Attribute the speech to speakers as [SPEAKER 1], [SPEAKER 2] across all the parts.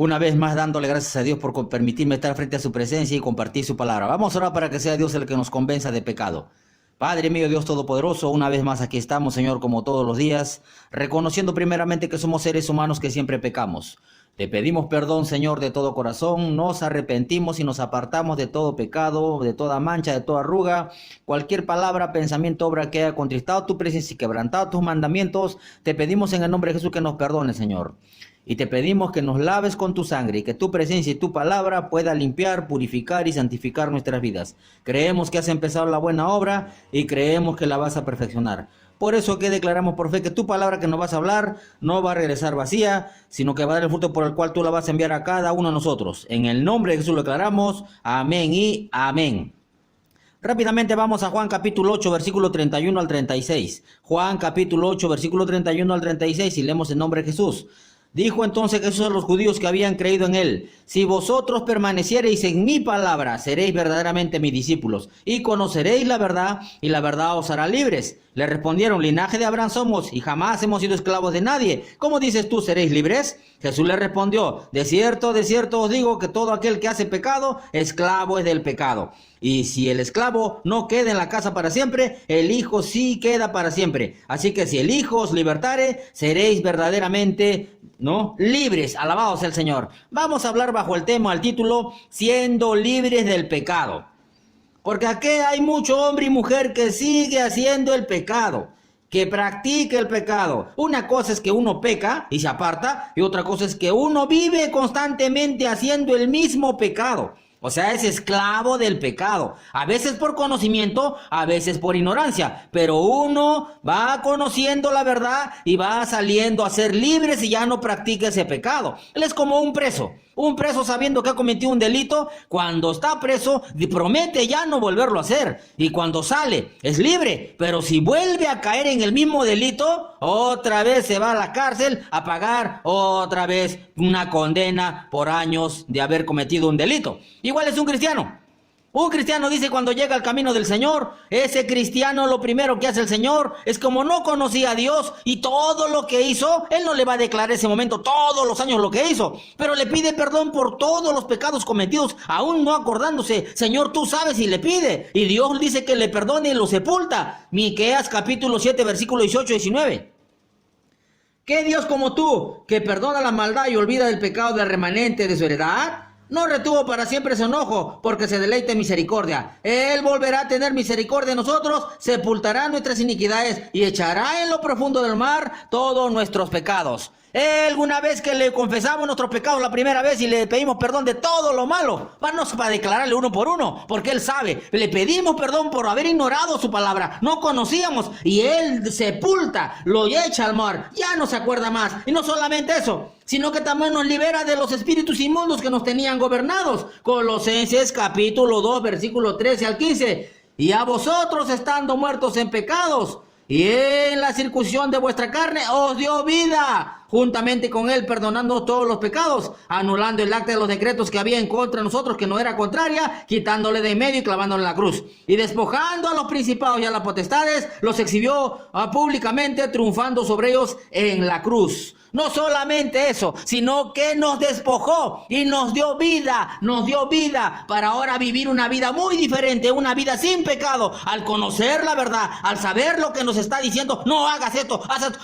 [SPEAKER 1] una vez más dándole gracias a Dios por permitirme estar frente a su presencia y compartir su palabra. Vamos a orar para que sea Dios el que nos convenza de pecado. Padre mío, Dios Todopoderoso, una vez más aquí estamos, Señor, como todos los días, reconociendo primeramente que somos seres humanos que siempre pecamos. Te pedimos perdón, Señor, de todo corazón, nos arrepentimos y nos apartamos de todo pecado, de toda mancha, de toda arruga, cualquier palabra, pensamiento, obra que haya contristado tu presencia y quebrantado tus mandamientos. Te pedimos en el nombre de Jesús que nos perdone, Señor. Y te pedimos que nos laves con tu sangre y que tu presencia y tu palabra pueda limpiar, purificar y santificar nuestras vidas. Creemos que has empezado la buena obra y creemos que la vas a perfeccionar. Por eso que declaramos por fe que tu palabra que nos vas a hablar no va a regresar vacía, sino que va a dar el fruto por el cual tú la vas a enviar a cada uno de nosotros. En el nombre de Jesús lo declaramos. Amén y amén. Rápidamente vamos a Juan capítulo 8, versículo 31 al 36. Juan capítulo 8, versículo 31 al 36 y leemos en nombre de Jesús. Dijo entonces Jesús a los judíos que habían creído en él: si vosotros permaneciereis en mi palabra, seréis verdaderamente mis discípulos, y conoceréis la verdad, y la verdad os hará libres. Le respondieron: linaje de Abraham somos, y jamás hemos sido esclavos de nadie. ¿Cómo dices tú, seréis libres? Jesús le respondió: de cierto os digo que todo aquel que hace pecado, esclavo es del pecado. Y si el esclavo no queda en la casa para siempre, el Hijo sí queda para siempre. Así que si el Hijo os libertare, seréis verdaderamente, ¿no?, libres. Alabado sea el Señor. Vamos a hablar bajo el tema, el título, siendo libres del pecado. Porque aquí hay mucho hombre y mujer que sigue haciendo el pecado, que practica el pecado. Una cosa es que uno peca y se aparta, y otra cosa es que uno vive constantemente haciendo el mismo pecado. O sea, es esclavo del pecado, a veces por conocimiento, a veces por ignorancia, pero uno va conociendo la verdad y va saliendo a ser libre si ya no practica ese pecado. Él es como un preso sabiendo que ha cometido un delito. Cuando está preso promete ya no volverlo a hacer, y cuando sale es libre, pero si vuelve a caer en el mismo delito, otra vez se va a la cárcel a pagar otra vez una condena por años de haber cometido un delito. Igual es un cristiano. Un cristiano dice cuando llega al camino del Señor, ese cristiano lo primero que hace el Señor es, como no conocía a Dios y todo lo que hizo, Él no le va a declarar ese momento todos los años lo que hizo, pero le pide perdón por todos los pecados cometidos, aún no acordándose. Señor, tú sabes, y le pide, y Dios dice que le perdone y lo sepulta. Miqueas capítulo 7, versículo 18 y 19. ¿Qué Dios como tú, que perdona la maldad y olvida el pecado del remanente de su heredad? No retuvo para siempre su enojo, porque se deleita en misericordia. Él volverá a tener misericordia de nosotros, sepultará nuestras iniquidades y echará en lo profundo del mar todos nuestros pecados. Una vez que le confesamos nuestros pecados la primera vez y le pedimos perdón de todo lo malo, vamos a declararle uno por uno, porque Él sabe. Le pedimos perdón por haber ignorado su palabra, no conocíamos, y Él sepulta, lo echa al mar, ya no se acuerda más. Y no solamente eso, sino que también nos libera de los espíritus inmundos que nos tenían gobernados. Colosenses capítulo 2, versículo 13 al 15. Y a vosotros, estando muertos en pecados y en la circuncisión de vuestra carne, os dio vida, juntamente con Él, perdonando todos los pecados, anulando el acta de los decretos que había en contra de nosotros, que no era contraria, quitándole de en medio y clavándole en la cruz. Y despojando a los principados y a las potestades, los exhibió públicamente, triunfando sobre ellos en la cruz. No solamente eso, sino que nos despojó y nos dio vida para ahora vivir una vida muy diferente, una vida sin pecado, al conocer la verdad, al saber lo que nos está diciendo. No hagas esto,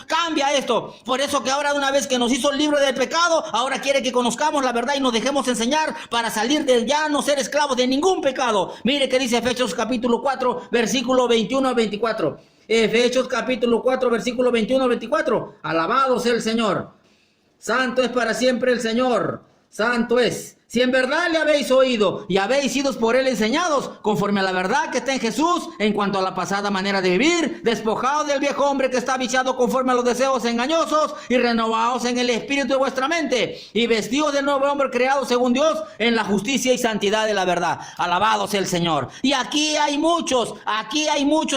[SPEAKER 1] cambia esto. Por eso que ahora, una vez que nos hizo libre del pecado, ahora quiere que conozcamos la verdad y nos dejemos enseñar para salir de ya no ser esclavos de ningún pecado. Mire que dice Efesios capítulo 4, versículo 21 al 24. Efesios capítulo 4, versículo 21 al 24. Alabado sea el Señor. Santo es para siempre el Señor. Santo es. Si en verdad le habéis oído y habéis sido por Él enseñados, conforme a la verdad que está en Jesús, en cuanto a la pasada manera de vivir, despojados del viejo hombre que está viciado conforme a los deseos engañosos, y renovados en el espíritu de vuestra mente, y vestidos del nuevo hombre creado según Dios, en la justicia y santidad de la verdad. Alabado sea el Señor. Y aquí hay muchos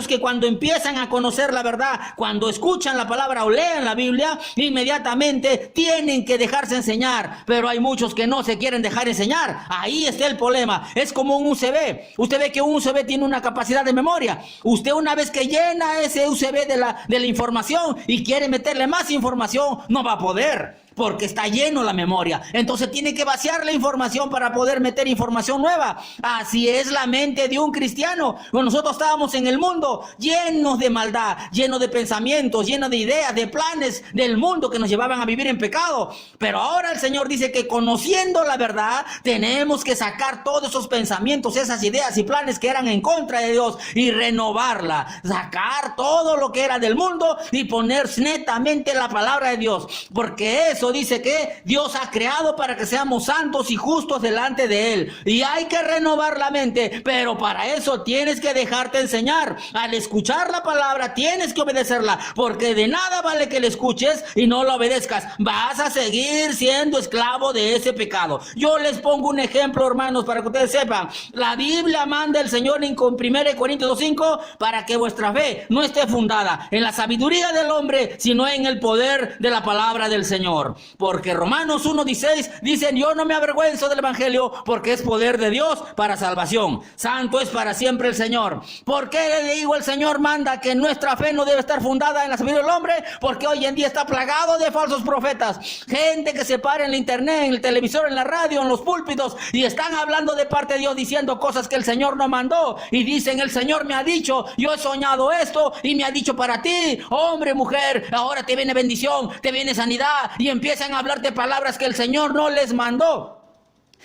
[SPEAKER 1] que cuando empiezan a conocer la verdad, cuando escuchan la palabra o leen la Biblia, inmediatamente tienen que dejarse enseñar, pero hay muchos que no se quieren dejar enseñar. Ahí está el problema. Es como un USB. Usted ve que un USB tiene una capacidad de memoria. Usted, una vez que llena ese USB de la información y quiere meterle más información, no va a poder. porque está lleno la memoria. Entonces tiene que vaciar la información para poder meter información nueva. Así es la mente de un cristiano. Bueno, nosotros estábamos en el mundo llenos de maldad, llenos de pensamientos, llenos de ideas, de planes del mundo que nos llevaban a vivir en pecado. Pero ahora el Señor dice que conociendo la verdad, tenemos que sacar todos esos pensamientos, esas ideas y planes que eran en contra de Dios y renovarla, sacar todo lo que era del mundo y poner netamente la palabra de Dios, porque eso dice que Dios ha creado para que seamos santos y justos delante de Él, y hay que renovar la mente, pero para eso tienes que dejarte enseñar. Al escuchar la palabra tienes que obedecerla, porque de nada vale que la escuches y no la obedezcas, vas a seguir siendo esclavo de ese pecado. Yo les pongo un ejemplo, hermanos, para que ustedes sepan. La Biblia manda el Señor en 1 Corintios 2:5 para que vuestra fe no esté fundada en la sabiduría del hombre, sino en el poder de la palabra del Señor. Porque Romanos 1:16 dicen: yo no me avergüenzo del evangelio, porque es poder de Dios para salvación. Santo es para siempre el Señor. ¿Por qué le digo el Señor manda que nuestra fe no debe estar fundada en la sabiduría del hombre? Porque hoy en día está plagado de falsos profetas, gente que se para en la internet, en el televisor, en la radio, en los púlpitos, y están hablando de parte de Dios, diciendo cosas que el Señor no mandó, y dicen: el Señor me ha dicho, yo he soñado esto y me ha dicho para ti, hombre, mujer, ahora te viene bendición, te viene sanidad, y empiezan a hablarte palabras que el Señor no les mandó.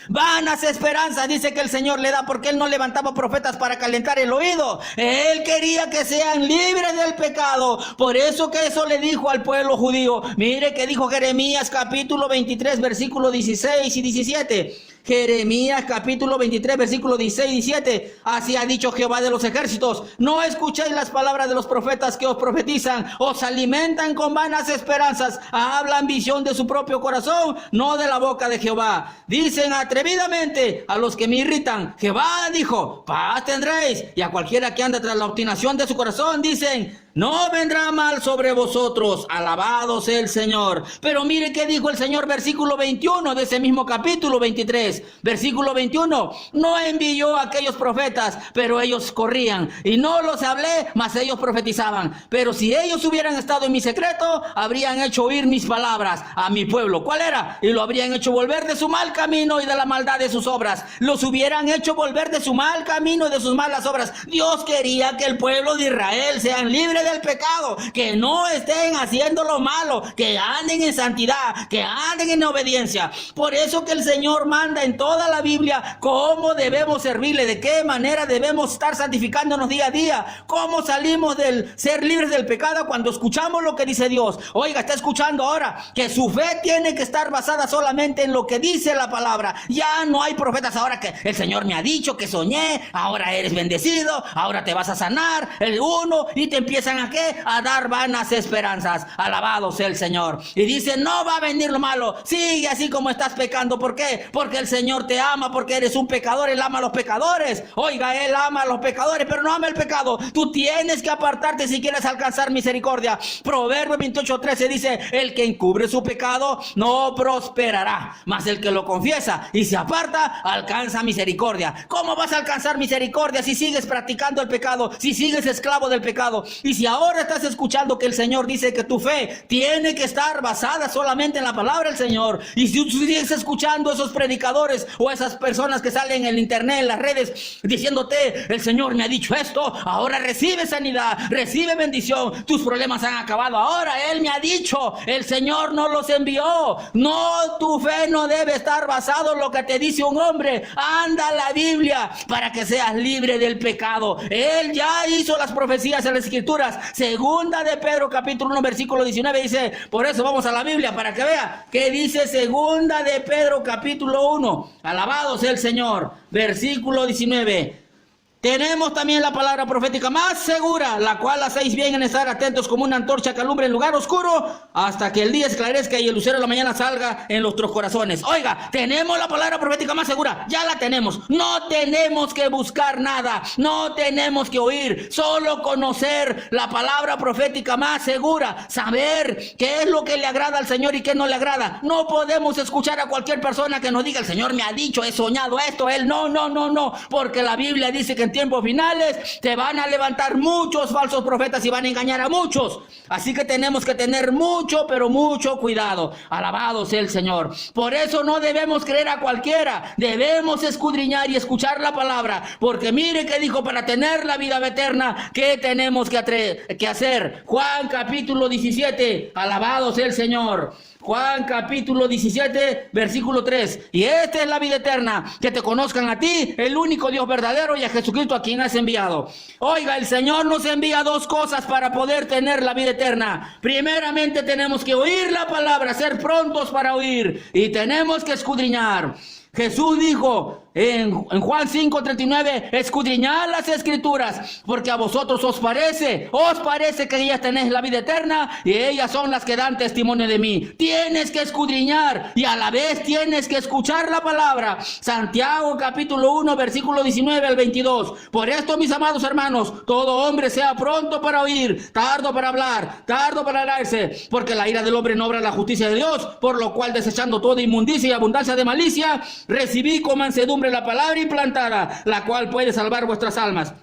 [SPEAKER 1] Vanas esperanzas dice que el Señor le da, porque Él no levantaba profetas para calentar el oído. Él quería que sean libres del pecado. Por eso que eso le dijo al pueblo judío. Mire que dijo Jeremías capítulo 23 versículo 16 y 17. Jeremías capítulo 23 versículo 16 y 17. Así ha dicho Jehová de los ejércitos: no escuchéis las palabras de los profetas que os profetizan, os alimentan con vanas esperanzas, hablan visión de su propio corazón, no de la boca de Jehová. Dicen atrevidamente a los que me irritan: Jehová dijo, paz tendréis. Y a cualquiera que anda tras la obstinación de su corazón dicen: no vendrá mal sobre vosotros. Alabado sea el Señor. Pero mire qué dijo el Señor, versículo 21 de ese mismo capítulo 23. Versículo 21. No envió a aquellos profetas, pero ellos corrían. Y no los hablé, mas ellos profetizaban. Pero si ellos hubieran estado en mi secreto, habrían hecho oír mis palabras a mi pueblo. ¿Cuál era? Y lo habrían hecho volver de su mal camino y de la maldad de sus obras. Los hubieran hecho volver de su mal camino y de sus malas obras. Dios quería que el pueblo de Israel sean libres del pecado, que no estén haciendo lo malo, que anden en santidad, que anden en obediencia. Por eso que el Señor manda en toda la Biblia cómo debemos servirle, de qué manera debemos estar santificándonos día a día, cómo salimos del ser libres del pecado cuando escuchamos lo que dice Dios. Oiga, está escuchando ahora que su fe tiene que estar basada solamente en lo que dice la palabra. Ya no hay profetas ahora que el Señor me ha dicho, que soñé, ahora eres bendecido, ahora te vas a sanar, el uno, y te empiezan ¿a qué? A dar vanas esperanzas. Alabado sea el Señor. Y dice: no va a venir lo malo, sigue así como estás pecando. ¿Por qué? Porque el Señor te ama, porque eres un pecador. Él ama a los pecadores. Oiga, Él ama a los pecadores, pero no ama el pecado. Tú tienes que apartarte si quieres alcanzar misericordia. Proverbio 28:13 dice: el que encubre su pecado no prosperará, mas el que lo confiesa y se aparta alcanza misericordia. ¿Cómo vas a alcanzar misericordia si sigues practicando el pecado, si sigues esclavo del pecado? Y si ahora estás escuchando que el Señor dice que tu fe tiene que estar basada solamente en la palabra del Señor, y si tú sigues escuchando esos predicadores o esas personas que salen en el internet, en las redes, diciéndote: el Señor me ha dicho esto, ahora recibe sanidad, recibe bendición, tus problemas han acabado, ahora Él me ha dicho, el Señor no los envió. No, tu fe no debe estar basado en lo que te dice un hombre. Anda a la Biblia para que seas libre del pecado. Él ya hizo las profecías en las Escrituras. Segunda de Pedro capítulo 1 versículo 19 dice, por eso vamos a la Biblia para que vea qué dice segunda de Pedro capítulo 1. Alabado sea el Señor. Versículo 19. Tenemos también la palabra profética más segura, la cual hacéis bien en estar atentos como una antorcha que alumbra en lugar oscuro hasta que el día esclarezca y el lucero de la mañana salga en nuestros corazones. Oiga, tenemos la palabra profética más segura, ya la tenemos. No tenemos que buscar nada, no tenemos que oír, solo conocer la palabra profética más segura, saber qué es lo que le agrada al Señor y qué no le agrada. No podemos escuchar a cualquier persona que nos diga: el Señor me ha dicho, he soñado esto, Él no, porque la Biblia dice que en tiempos finales se van a levantar muchos falsos profetas y van a engañar a muchos. Así que tenemos que tener mucho, pero mucho cuidado. Alabado sea el Señor. Por eso no debemos creer a cualquiera. Debemos escudriñar y escuchar la palabra. Porque mire que dijo, para tener la vida eterna, ¿qué tenemos que hacer? Juan capítulo 17. Alabado sea el Señor. Juan capítulo 17, versículo 3. Y esta es la vida eterna, que te conozcan a ti, el único Dios verdadero, y a Jesucristo a quien has enviado. Oiga, el Señor nos envía dos cosas para poder tener la vida eterna. Primeramente tenemos que oír la palabra, ser prontos para oír, y tenemos que escudriñar. Jesús dijo en Juan 5:39, escudriñad las escrituras, porque a vosotros os parece que ellas tenéis la vida eterna, y ellas son las que dan testimonio de mí. Tienes que escudriñar y a la vez tienes que escuchar la palabra. Santiago capítulo 1, versículo 19 al 22. Por esto, mis amados hermanos, todo hombre sea pronto para oír, tardo para hablar, tardo para airarse, porque la ira del hombre no obra la justicia de Dios, por lo cual, desechando toda inmundicia y abundancia de malicia, recibí con mansedumbre la palabra implantada, la cual puede salvar vuestras almas.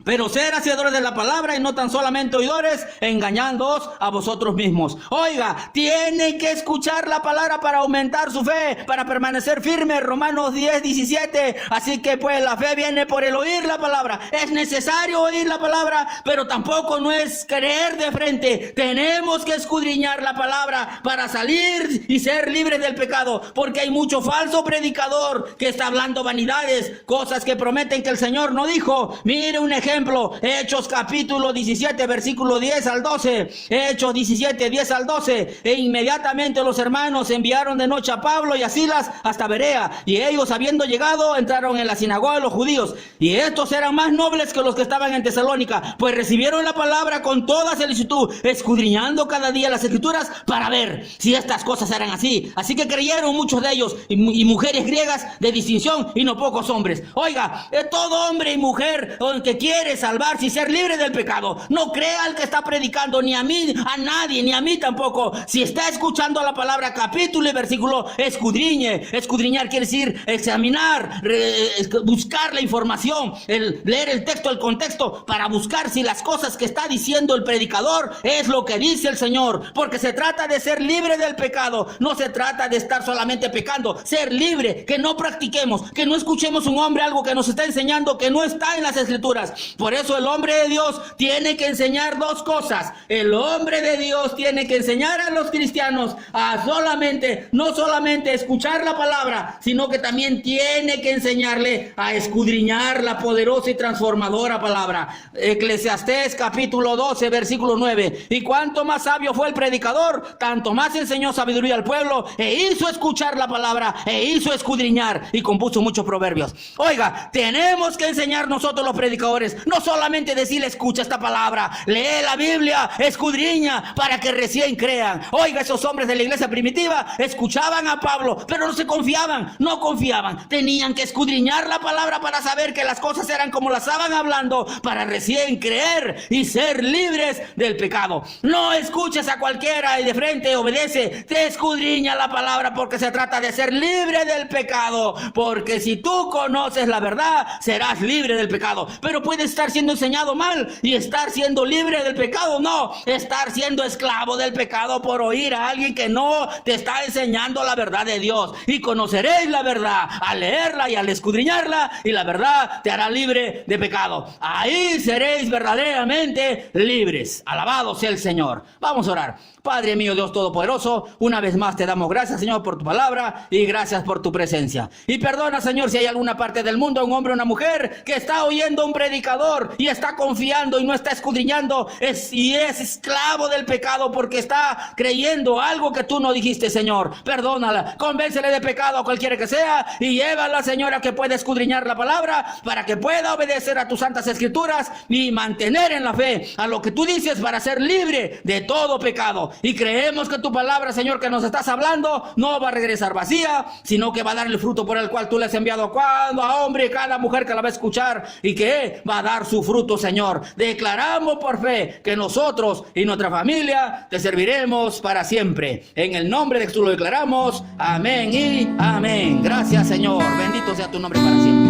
[SPEAKER 1] Pero ser hacedores de la palabra y no tan solamente oidores, engañándoos a vosotros mismos. Oiga, tiene que escuchar la palabra para aumentar su fe, para permanecer firme. Romanos 10:17. Así que pues la fe viene por el oír la palabra. Es necesario oír la palabra, pero tampoco no es creer de frente. Tenemos que escudriñar la palabra para salir y ser libres del pecado, porque hay mucho falso predicador que está hablando vanidades, cosas que prometen que el Señor no dijo. Mire un ejemplo. Hechos capítulo 17, versículo 10 al 12. Hechos 17, 10 al 12. E inmediatamente los hermanos enviaron de noche a Pablo y a Silas hasta Berea. Y ellos, habiendo llegado, entraron en la sinagoga de los judíos. Y estos eran más nobles que los que estaban en Tesalónica, pues recibieron la palabra con toda solicitud, escudriñando cada día las escrituras para ver si estas cosas eran así. Así que creyeron muchos de ellos, y mujeres griegas de distinción, y no pocos hombres. Oiga, todo hombre y mujer que quiere salvarse y ser libre del pecado, no crea al que está predicando, ni a mí, a nadie, ni a mí tampoco. Si está escuchando la palabra, capítulo y versículo, escudriñe. Escudriñar quiere decir examinar, buscar la información, leer el texto, el contexto, para buscar si las cosas que está diciendo el predicador es lo que dice el Señor, porque se trata de ser libre del pecado. No se trata de estar solamente pecando, ser libre, que no practiquemos, que no escuchemos un hombre algo que nos está enseñando que no está en las escrituras. Por eso el hombre de Dios tiene que enseñar dos cosas. El hombre de Dios tiene que enseñar a los cristianos a no solamente escuchar la palabra, sino que también tiene que enseñarle a escudriñar la poderosa y transformadora palabra. Eclesiastés capítulo 12, versículo 9. Y cuanto más sabio fue el predicador, tanto más enseñó sabiduría al pueblo, e hizo escuchar la palabra, e hizo escudriñar, y compuso muchos proverbios. Oiga, tenemos que enseñar nosotros los predicadores, no solamente decirle escucha esta palabra, lee la Biblia, escudriña para que recién crean. Oiga, esos hombres de la iglesia primitiva escuchaban a Pablo, pero no confiaban, tenían que escudriñar la palabra para saber que las cosas eran como las estaban hablando, para recién creer y ser libres del pecado. No escuches a cualquiera y de frente obedece, te escudriña la palabra, porque se trata de ser libre del pecado, porque si tú conoces la verdad, serás libre del pecado. Pero puedes estar siendo enseñado mal y estar siendo libre del pecado. No, estar siendo esclavo del pecado por oír a alguien que no te está enseñando la verdad de Dios. Y conoceréis la verdad al leerla y al escudriñarla, y la verdad te hará libre de pecado. Ahí seréis verdaderamente libres. Alabado sea el Señor. Vamos a orar. Padre mío, Dios Todopoderoso, una vez más te damos gracias, Señor, por tu palabra, y gracias por tu presencia. Y perdona, Señor, si hay alguna parte del mundo, un hombre o una mujer que está oyendo a un predicador y está confiando y no está escudriñando, y es esclavo del pecado porque está creyendo algo que tú no dijiste, Señor. Perdónala, convéncele de pecado a cualquiera que sea, y llévala, Señor, a que pueda escudriñar la palabra para que pueda obedecer a tus santas escrituras y mantener en la fe a lo que tú dices para ser libre de todo pecado. Y creemos que tu palabra, Señor, que nos estás hablando, no va a regresar vacía, sino que va a dar el fruto por el cual tú le has enviado a hombre y cada mujer que la va a escuchar, y que va a dar su fruto, Señor. Declaramos por fe que nosotros y nuestra familia te serviremos para siempre. En el nombre de Jesús lo declaramos. Amén y amén. Gracias, Señor. Bendito sea tu nombre para siempre.